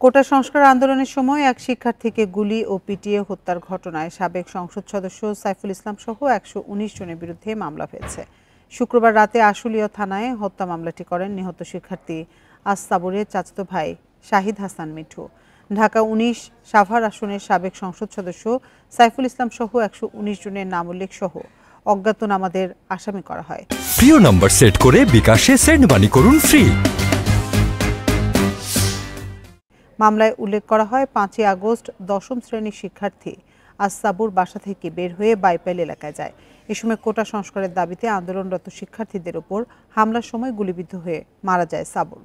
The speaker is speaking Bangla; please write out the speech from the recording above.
কোটা সংস্কার আন্দোলনের সময় এক শিক্ষার্থীকে গুলি ও পিটিয়ে হত্যার ঘটনায় সাবেক সংসদ সদস্য সাইফুল ইসলাম সহ ১১৯ জনের বিরুদ্ধে মামলা হয়েছে। শুক্রবার রাতে আশুলিয়া থানায় হত্যা মামলাটি করেন নিহত শিক্ষার্থী আস-সাবুরের চাচাতো ভাই শাহিদ হাসান মিঠু। ঢাকা ১৯ সাভার আসনের সাবেক সংসদ সদস্য সাইফুল ইসলাম সহ ১১৯ জনের নাম উল্লেখ সহ অজ্ঞাতনামাদের আসামি করা হয়। প্রিয় নম্বর সেট করে বিকাশে সেন্ড মানি করুন ফ্রি। মামলায় উল্লেখ করা হয় ৫ই আগস্ট ১০ম শ্রেণীর শিক্ষার্থী আস-সাবুর বাসা থেকে বের হয়ে বাইপাইল এলাকায় যায়। এ সময় কোটা সংস্কারের দাবিতে আন্দোলনরত শিক্ষার্থীদের ওপর হামলার সময় গুলিবিদ্ধ হয়ে মারা যায় সাবুর।